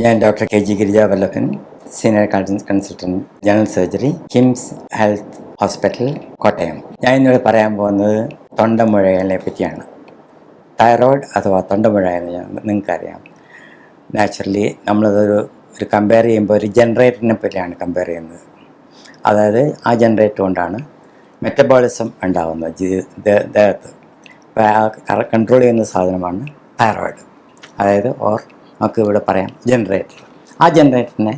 ഞാൻ doctor K G Girijavallabhan, senior consultant general surgery, KIMS health hospital, Kottayam. ഞാൻ ഇന്നിവിടെ പറയാൻ പോകുന്നത് തൊണ്ടമുഴയെ പറ്റിയാണ്. തൈറോയ്ഡ് അഥവാ തൊണ്ടമുഴ എന്ന് നിങ്ങൾക്കറിയാം. നാച്ചുറലി നമ്മളതൊരു കമ്പയർ ചെയ്യുമ്പോൾ ഒരു ജനറേറ്ററിനെ പറ്റിയാണ് കമ്പയർ ചെയ്യുന്നത്. അതായത് ആ ജനറേറ്റർ കൊണ്ടാണ് മെറ്റബോളിസം ഉണ്ടാകുന്നത് ദേഹത്ത്. അപ്പോൾ ആ കൺട്രോൾ ചെയ്യുന്ന സാധനമാണ് തൈറോയ്ഡ്. അതായത് നമുക്ക് ഇവിടെ പറയാം ജനറേറ്റർ. ആ ജനറേറ്ററിനെ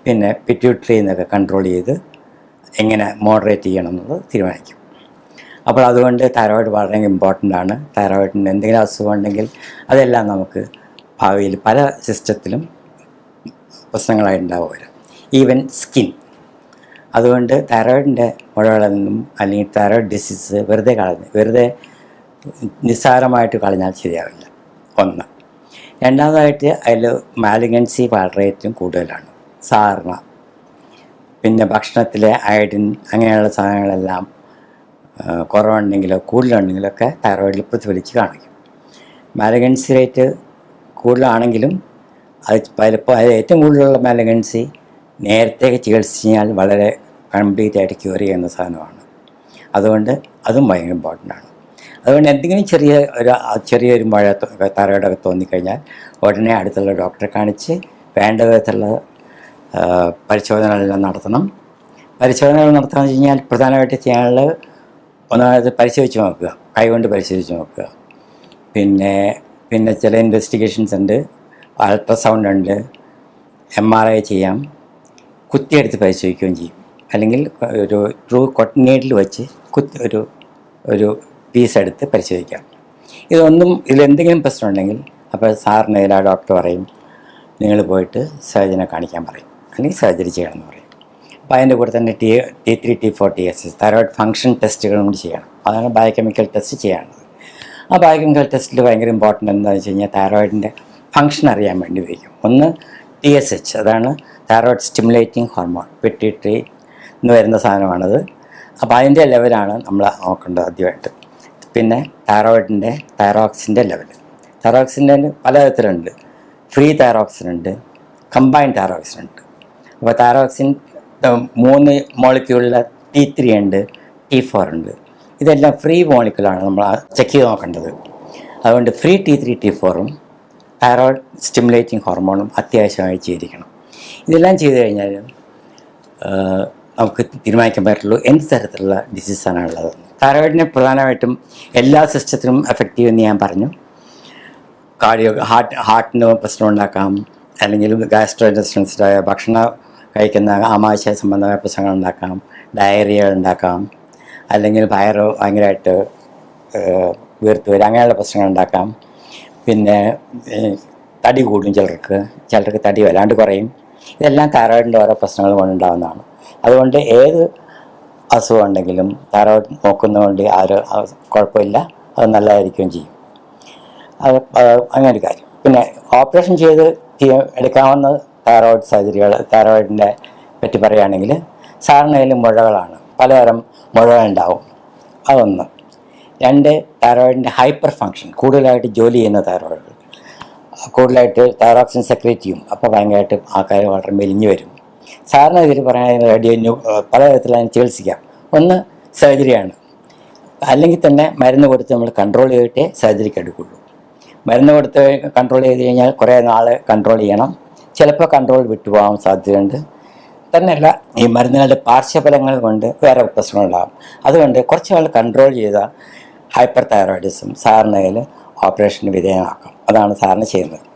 പിന്നെ പിറ്റ്യൂട്ടറി എന്നൊക്കെ കൺട്രോൾ ചെയ്ത് എങ്ങനെ മോഡറേറ്റ് ചെയ്യണം എന്നുള്ളത് തീരുമാനിക്കും. അപ്പോൾ അതുകൊണ്ട് തൈറോയ്ഡ് വളരെ ഇമ്പോർട്ടൻ്റ് ആണ്. തൈറോയ്ഡിന് എന്തെങ്കിലും അസുഖം ഉണ്ടെങ്കിൽ അതെല്ലാം നമുക്ക് ഭാവിയിൽ പല സിസ്റ്റത്തിലും പ്രശ്നങ്ങളായിട്ടുണ്ടാവുക, ഈവൻ സ്കിൻ. അതുകൊണ്ട് തൈറോയിഡിൻ്റെ മുഴകളിൽ നിന്നും അല്ലെങ്കിൽ തൈറോയിഡ് ഡിസീസ് വെറുതെ നിസ്സാരമായിട്ട് കളഞ്ഞാൽ ശരിയാവില്ല. ഒന്ന്. രണ്ടാമതായിട്ട് അതിൽ മാലിഗ്നൻസി റേറ്റും കൂടുതലാണ് സാധാരണ. പിന്നെ ഭക്ഷണത്തിലെ അയഡിൻ അങ്ങനെയുള്ള സാധനങ്ങളെല്ലാം കുറവുണ്ടെങ്കിലോ കൂടുതലുണ്ടെങ്കിലൊക്കെ തൈറോയിഡിൽ പ്രതിഫലിച്ച് കാണിക്കും. മാലിഗ്നൻസി റേറ്റ് കൂടുതലാണെങ്കിലും അത് പലപ്പോൾ ഏറ്റവും കൂടുതലുള്ള മാലിഗ്നൻസി നേരത്തെ ചികിത്സിച്ച് കഴിഞ്ഞാൽ വളരെ കംപ്ലീറ്റ് ആയിട്ട് ക്യൂർ ചെയ്യുന്ന സാധനമാണ്. അതുകൊണ്ട് അതും ഭയങ്കര ഇമ്പോർട്ടൻ്റ് ആണ്. അതുകൊണ്ട് എന്തെങ്കിലും ചെറിയൊരു മഴ തൈറോയ്ഡൊക്കെ തോന്നിക്കഴിഞ്ഞാൽ ഉടനെ അടുത്തുള്ള ഡോക്ടറെ കാണിച്ച് വേണ്ട വിധത്തിലുള്ള പരിശോധനകളെല്ലാം നടത്തണം. പരിശോധനകൾ നടത്താമെന്ന് വെച്ച് കഴിഞ്ഞാൽ പ്രധാനമായിട്ട് ചെയ്യാനുള്ളത് ഒന്നാമത് പരിശോധിച്ച് നോക്കുക, കൈകൊണ്ട് പരിശോധിച്ച് നോക്കുക. പിന്നെ ചില ഇൻവെസ്റ്റിഗേഷൻസ് ഉണ്ട്, അൾട്രാസൗണ്ട് ഉണ്ട്, MRI ചെയ്യാം, കുത്തിയെടുത്ത് പരിശോധിക്കുകയും ചെയ്യും. അല്ലെങ്കിൽ ഒരു ട്രൂ കോട്ടൺ നീഡിൽ വെച്ച് ഒരു പീസ് എടുത്ത് പരിശോധിക്കാം. ഇതിലെന്തെങ്കിലും പ്രശ്നമുണ്ടെങ്കിൽ അപ്പോൾ സാറിന് ആ ഡോക്ടർ പറയും നിങ്ങൾ പോയിട്ട് സർജനെ കാണിക്കാൻ പറയും, അല്ലെങ്കിൽ സർജറി ചെയ്യണമെന്ന് പറയും. അപ്പോൾ അതിൻ്റെ കൂടെ തന്നെ T3, T4, TSH thyroid function ടെസ്റ്റുകളും കൂടി ചെയ്യണം. അതാണ് ബയോകെമിക്കൽ ടെസ്റ്റ് ചെയ്യാനുള്ളത്. ആ ബയോകെമിക്കൽ ടെസ്റ്റിൽ ഭയങ്കര ഇമ്പോർട്ടൻ്റ് എന്താണെന്ന് വെച്ച് കഴിഞ്ഞാൽ തൈറോയിഡിൻ്റെ ഫങ്ഷൻ അറിയാൻ വേണ്ടി ഉപയോഗിക്കും. ഒന്ന് TSH, അതാണ് തൈറോയ്ഡ് സ്റ്റിമുലേറ്റിംഗ് ഹോർമോൺ, പിറ്റ്യൂട്ടറി എന്ന് വരുന്ന സാധനമാണത്. അപ്പോൾ അതിൻ്റെ ലെവലാണ് നമ്മൾ നോക്കേണ്ടത് ആദ്യമായിട്ട്. പിന്നെ തൈറോക്സിൻ്റെ ലെവൽ. തൈറോക്സിൻ്റെ പല തരത്തിലുണ്ട്. ഫ്രീ തൈറോക്സിൻ ഉണ്ട്, കമ്പൈൻഡ് തൈറോക്സിൻ ഉണ്ട്. അപ്പോൾ തൈറോക്സിൻ 3 മോളിക്യൂളിലെ T3 ഉണ്ട്, T4 ഉണ്ട്. ഇതെല്ലാം ഫ്രീ മോളിക്യൂളാണ് നമ്മൾ ചെക്ക് ചെയ്ത് നോക്കേണ്ടത്. അതുകൊണ്ട് ഫ്രീ T3, T4ഉം തൈറോയ്ഡ് സ്റ്റിമുലേറ്റിംഗ് ഹോർമോണും അത്യാവശ്യമായി ചെയ്തിരിക്കണം. ഇതെല്ലാം ചെയ്തു കഴിഞ്ഞാൽ നമുക്ക് തീരുമാനിക്കാൻ പറ്റുള്ളൂ എന്ത് തരത്തിലുള്ള ഡിസീസാണ് ഉള്ളത്. തൈറോയിഡിനെ പ്രധാനമായിട്ടും എല്ലാ സിസ്റ്റത്തിനും എഫക്റ്റീവ് എന്ന് ഞാൻ പറഞ്ഞു. ഹാർട്ടിന് പ്രശ്നം ഉണ്ടാക്കാം, അല്ലെങ്കിൽ ഗാസ്ട്രോ ഇൻറ്റെസ്റ്റിൻസിലായ ഭക്ഷണം കഴിക്കുന്ന ആമാശയ സംബന്ധമായ പ്രശ്നങ്ങൾ ഉണ്ടാക്കാം, ഡയറിയ ഉണ്ടാക്കാം, അല്ലെങ്കിൽ വയറ് ഭയങ്കരമായിട്ട് വീർത്ത് വരും, അങ്ങനെയുള്ള പ്രശ്നങ്ങൾ ഉണ്ടാക്കാം. പിന്നെ തടി കൂടും, ചിലർക്ക് തടി വല്ലാണ്ട് കുറയും. ഇതെല്ലാം തൈറോയിഡിൻ്റെ ഓരോ പ്രശ്നങ്ങൾ കൊണ്ടുണ്ടാകുന്നതാണ്. അതുകൊണ്ട് ഏത് അസുഖം ഉണ്ടെങ്കിലും തൈറോയ്ഡ് നോക്കുന്നതുകൊണ്ട് കുഴപ്പമില്ല, അത് നല്ലതായിരിക്കുകയും ചെയ്യും. അങ്ങനെ ഒരു കാര്യം. പിന്നെ ഓപ്പറേഷൻ ചെയ്ത് എടുക്കാവുന്ന തൈറോയ്ഡ് സർജറികൾ, തൈറോയിഡിൻ്റെ പറ്റി പറയുകയാണെങ്കിൽ സാധാരണ മുഴകളാണ്, പലതരം മുഴകളുണ്ടാവും. അതൊന്ന്. 2, തൈറോയിഡിൻ്റെ ഹൈപ്പർ ഫങ്ഷൻ, കൂടുതലായിട്ട് ജോലി ചെയ്യുന്ന തൈറോയിഡ്, കൂടുതലായിട്ട് തൈറോക്സിൻ സെക്രേറ്റ് ചെയ്യും. അപ്പോൾ ഭയങ്കരമായിട്ട് ആൾക്കാർ വളരെ മെലിഞ്ഞു വരും. സാധാരണ ഇതിൽ പറയാൻ പലതരത്തിലുള്ള ചികിത്സിക്കാം. ഒന്ന് സർജറിയാണ്, അല്ലെങ്കിൽ തന്നെ മരുന്ന് കൊടുത്ത് നമ്മൾ കൺട്രോൾ ചെയ്തിട്ടേ സർജറിക്ക് എടുക്കുള്ളൂ. മരുന്ന് കൊടുത്ത് കൺട്രോൾ ചെയ്ത് കഴിഞ്ഞാൽ കുറേ നാൾ കൺട്രോൾ ചെയ്യണം. ചിലപ്പോൾ കൺട്രോൾ വിട്ടുപോകാൻ സാധ്യതയുണ്ട്. തന്നെയല്ല, ഈ മരുന്നുകളുടെ പാർശ്വഫലങ്ങൾ കൊണ്ട് വേറെ പ്രശ്നങ്ങളുണ്ടാകും. അതുകൊണ്ട് കുറച്ച് നാൾ കൺട്രോൾ ചെയ്ത ഹൈപ്പർ തൈറോയിഡിസം സാധാരണയിൽ ഓപ്പറേഷന് വിധേയമാക്കാം. അതാണ് സാധാരണ ചെയ്യുന്നത്.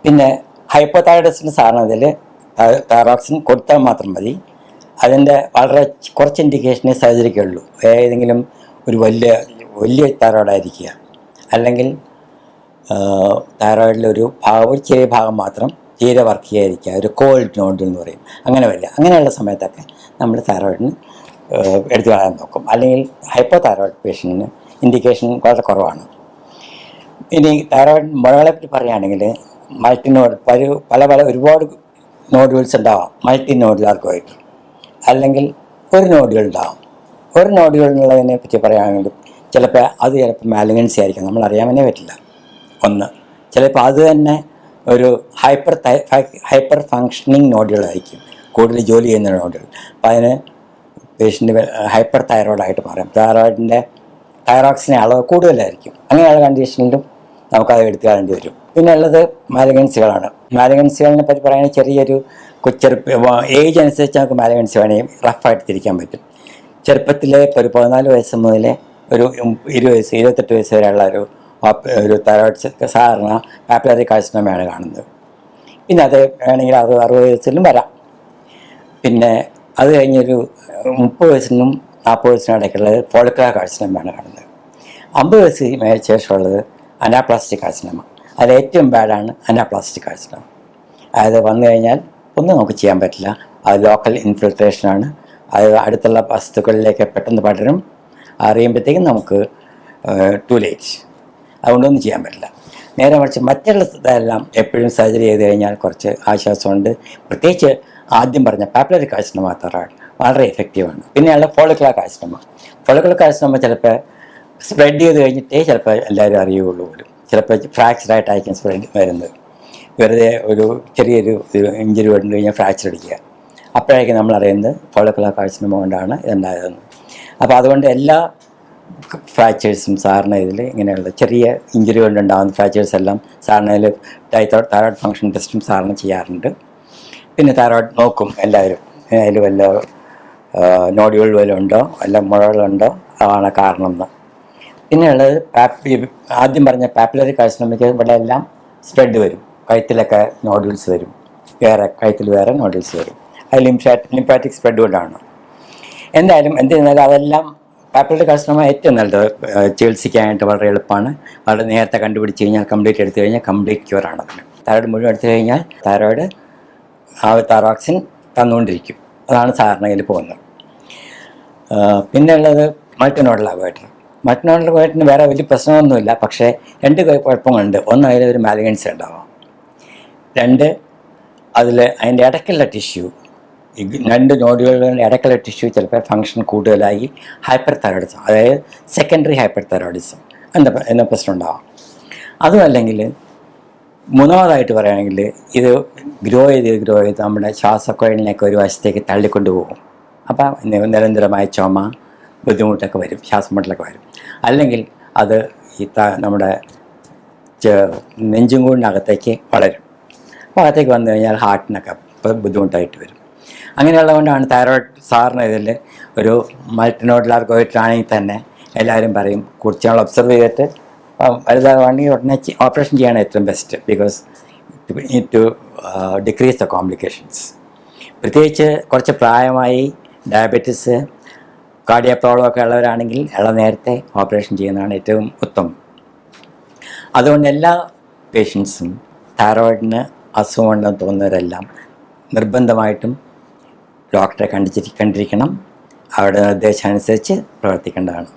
പിന്നെ ഹൈപ്പർ തൈറോയിഡിസിന് സാധാരണയിൽ തൈറോക്സിൻ കൊടുത്താൽ മാത്രം മതി. അതിൻ്റെ വളരെ കുറച്ച് ഇൻഡിക്കേഷനേ സർജറിക്കുള്ളൂ. ഏതെങ്കിലും ഒരു വലിയ തൈറോയിഡായിരിക്കുക, അല്ലെങ്കിൽ തൈറോയിഡിലൊരു ചെറിയ ഭാഗം മാത്രം തീരെ വർക്ക് ചെയ്യാതിരിക്കുക, ഒരു കോൾഡ് നോഡ് എന്ന് പറയും, അങ്ങനെയുള്ള സമയത്തൊക്കെ നമ്മൾ തൈറോയിഡിന് എടുത്തു കളയാൻ നോക്കും. അല്ലെങ്കിൽ ഹൈപ്പോ തൈറോയിഡ് പേഷ്യൻറ്റിന് ഇൻഡിക്കേഷൻ വളരെ കുറവാണ്. ഇനി തൈറോയിഡ് മുഴകളെ പറ്റി പറയുകയാണെങ്കിൽ മൾട്ടിനോഡ് ഒരുപാട് നോഡുകൾസ് ഉണ്ടാവാം, മൾട്ടി നോഡുലാർക്കുമായിട്ട്. അല്ലെങ്കിൽ ഒരു നോഡുകൾ ഉണ്ടാവാം. ഒരു നോഡുകൾ എന്നുള്ളതിനെ പറ്റി പറയുകയാണെങ്കിൽ ചിലപ്പോൾ മാലിഗ്നൻസി ആയിരിക്കും, നമ്മൾ അറിയാൻ പറ്റില്ല. ഒന്ന്, ചിലപ്പോൾ അത് തന്നെ ഒരു ഹൈപ്പർ ഫങ്ഷനിങ് നോഡുകളായിരിക്കും, കൂടുതൽ ജോലി ചെയ്യുന്ന നോഡുകൾ. അപ്പോൾ അതിന് പേഷ്യൻ്റ് ഹൈപ്പർ തൈറോയിഡായിട്ട് പറയും. തൈറോക്സിൻ്റെ അളവ് കൂടുതലായിരിക്കും. അങ്ങനെയുള്ള കണ്ടീഷനിലും നമുക്കത് എടുത്തു കളയേണ്ടി വരും. പിന്നെ ഉള്ളത് മാലിഗ്നൻസികളാണ്. മാലിഗ്നൻസികളെ പറ്റി പറയുകയാണെങ്കിൽ ചെറിയൊരു ഏജ് അനുസരിച്ച് നമുക്ക് മാലിഗ്നൻസി വേണമെങ്കിൽ റഫായിട്ട് തിരിക്കാൻ പറ്റും. ചെറുപ്പത്തിലെ ഒരു 14 വയസ്സ് മുതൽ ഒരു 20 വയസ്സ് 28 വയസ്സ് വരെയുള്ള ഒരു തൈറോയിഡ് സാധാരണ പാപ്പിലറി കാർസിനോമയാണ് കാണുന്നത്. പിന്നെ അത് വേണമെങ്കിൽ 60 വയസ്സിലും വരാം. പിന്നെ അത് കഴിഞ്ഞൊരു 30 വയസ്സിനും 40 വയസ്സിനും ഇടയ്ക്കുള്ളത് ഫോളിക്കുലർ കാർസിനോമയാണ് കാണുന്നത്. 50 വയസ്സിന് ശേഷമുള്ളത് അനാപ്ലാസ്റ്റിക് കാർസിനോമ. അതിൽ ഏറ്റവും ബാഡാണ് അനാപ്ലാസ്റ്റിക് കാർസിനോമ. അതായത് വന്നു കഴിഞ്ഞാൽ ഒന്നും നമുക്ക് ചെയ്യാൻ പറ്റില്ല. അത് ലോക്കൽ ഇൻഫിൽട്രേഷനാണ്. അത് അടുത്തുള്ള വസ്തുക്കളിലേക്ക് പെട്ടെന്ന് പടരും. അറിയുമ്പോഴത്തേക്കും നമുക്ക് ടു ലേറ്റ്. അതുകൊണ്ടൊന്നും ചെയ്യാൻ പറ്റില്ല. നേരെ മറിച്ച് മറ്റുള്ള ഇതെല്ലാം എപ്പോഴും സർജറി ചെയ്ത് കഴിഞ്ഞാൽ കുറച്ച് ആശ്വാസമുണ്ട്. പ്രത്യേകിച്ച് ആദ്യം പറഞ്ഞ പാപ്പിലറി കാർസിനോമ തൈറോയിഡ് വളരെ എഫക്റ്റീവാണ്. പിന്നെയുള്ള ഫോളിക്കുലർ കാർസിനോമ. ഫോളിക്കുലർ കാർസിനോമ ചിലപ്പോൾ സ്പ്രെഡ് ചെയ്ത് കഴിഞ്ഞിട്ടേ ചിലപ്പോൾ എല്ലാവരും അറിയുകയുള്ളൂ പോലും. ചിലപ്പോൾ ഫ്രാക്ചറായിട്ടായിരിക്കും സ്പ്രെഡ് വരുന്നത്. വെറുതെ ഒരു ചെറിയൊരു ഇഞ്ചുറി വന്നു കഴിഞ്ഞാൽ ഫ്രാക്ചർ അടിക്കുക, അപ്പോഴായിരിക്കും നമ്മൾ അറിയുന്നത് ഫോളിക്കുലർ കാർസിനോമ കൊണ്ടാണ് ഇതുണ്ടായതെന്ന്. അപ്പോൾ അതുകൊണ്ട് എല്ലാ ഫ്രാക്ചേഴ്സും സാറിന് ഇതിൽ ഇങ്ങനെയുള്ള ചെറിയ ഇഞ്ചുറി കൊണ്ടുണ്ടാകുന്ന ഫ്രാക്ചേഴ്സ് എല്ലാം സാറിന് ഇതിൽ തൈറോയ്ഡ് ഫങ്ഷൻ ടെസ്റ്റും സാറിന് ചെയ്യാറുണ്ട്. പിന്നെ തൈറോയ്ഡ് നോക്കും എല്ലാവരും, അതിൽ വല്ല നോഡ്യൂൾ വല്ലതും ഉണ്ടോ, വല്ല മുഴകളുണ്ടോ, അതാണ് കാരണം എന്ന്. പിന്നെയുള്ളത് ആദ്യം പറഞ്ഞ പാപ്പിലറി കാർസിനോമയ്ക്ക് ഇവിടെ എല്ലാം സ്പ്രെഡ് വരും. കഴുത്തിലൊക്കെ നോഡ്യൂൾസ് വരും, കഴുത്തിൽ വേറെ നോഡ്യൂൾസ് വരും. അത് ലിംഫാറ്റിക് സ്പ്രെഡ് കൊണ്ടാണ്. എന്തായാലും എന്ത് ചെയ്യുന്നാലും അതെല്ലാം പാപ്പിലറി കാർസിനോമ ഏറ്റവും നല്ലത്. ചികിത്സിക്കാനായിട്ട് വളരെ എളുപ്പമാണ്. വളരെ നേരത്തെ കണ്ടുപിടിച്ച് കഴിഞ്ഞാൽ കംപ്ലീറ്റ് എടുത്തു കഴിഞ്ഞാൽ കംപ്ലീറ്റ് ക്യൂറാണ് അതിന്. തൈറോയ്ഡ് മുഴുവൻ എടുത്തു കഴിഞ്ഞാൽ തൈറോയ്ഡ് തൈറോക്സിൻ തന്നുകൊണ്ടിരിക്കും. അതാണ് സാധാരണയിൽ പോകുന്നത്. പിന്നെ ഉള്ളത് മൾട്ടിനോഡൽ അവേർട്ടർ. മൾട്ടിനോഡൽ അവേർട്ടറിന് വേറെ വലിയ പ്രശ്നമൊന്നുമില്ല. പക്ഷേ 2 കുഴപ്പങ്ങളുണ്ട്. ഒന്ന്, അതിലൊരു മാലിഗ്നൻസി ഉണ്ടാവാം. 2, അതിൻ്റെ ഇടയ്ക്കുള്ള ടിഷ്യൂ, ഈ 2 നോഡുകളുടെ ഇടയ്ക്കുള്ള ടിഷ്യൂ ചിലപ്പോൾ ഫങ്ഷൻ കൂടുതലായി ഹൈപ്പർ തൈറോയിഡിസം, അതായത് സെക്കൻഡറി ഹൈപ്പർ തൈറോയിഡിസം എന്ന പ്രശ്നം ഉണ്ടാവാം. അതും അല്ലെങ്കിൽ മൂന്നാമതായിട്ട് പറയുകയാണെങ്കിൽ ഇത് ഗ്രോ ചെയ്ത് നമ്മുടെ ശ്വാസക്കുഴലിനെയൊക്കെ ഒരു വശത്തേക്ക് തള്ളിക്കൊണ്ടു പോകും. അപ്പം നിരന്തരമായ ചുമ, ബുദ്ധിമുട്ടൊക്കെ വരും, ശ്വാസം മുട്ടലൊക്കെ വരും. അല്ലെങ്കിൽ അത് നമ്മുടെ നെഞ്ചും കൂടിനകത്തേക്ക് വളരും. അപ്പോൾ അകത്തേക്ക് വന്നു കഴിഞ്ഞാൽ ഹാർട്ടിനൊക്കെ ബുദ്ധിമുട്ടായിട്ട് വരും. അങ്ങനെയുള്ളതുകൊണ്ടാണ് തൈറോയ്ഡ് സാറിന് ഇതിൽ ഒരു മൾട്ടിനോഡുലാർ ഗോയിറ്റർ ആണെങ്കിൽ തന്നെ എല്ലാവരും പറയും കുറച്ച് നാൾ ഒബ്സർവ് ചെയ്തിട്ട് വലുതാണെങ്കിൽ ഉടനെ ഓപ്പറേഷൻ ചെയ്യാണ് ഏറ്റവും best. Because to decrease the complications. പ്രത്യേകിച്ച് കുറച്ച് പ്രായമായി ഡയബറ്റീസ്, കാർഡിയോ പ്രോബ്ലം ഒക്കെ ഉള്ളവരാണെങ്കിൽ നേരത്തെ ഓപ്പറേഷൻ ചെയ്യുന്നതാണ് ഏറ്റവും ഉത്തമം. അതുകൊണ്ട് എല്ലാ പേഷ്യൻസും തൈറോയിഡിന് അസുഖമുണ്ടെന്ന് തോന്നുന്നവരെല്ലാം നിർബന്ധമായിട്ടും ഡോക്ടറെ കണ്ടിരിക്കണം. അവരുടെ നിർദ്ദേശമനുസരിച്ച് പ്രവർത്തിക്കേണ്ടതാണ്.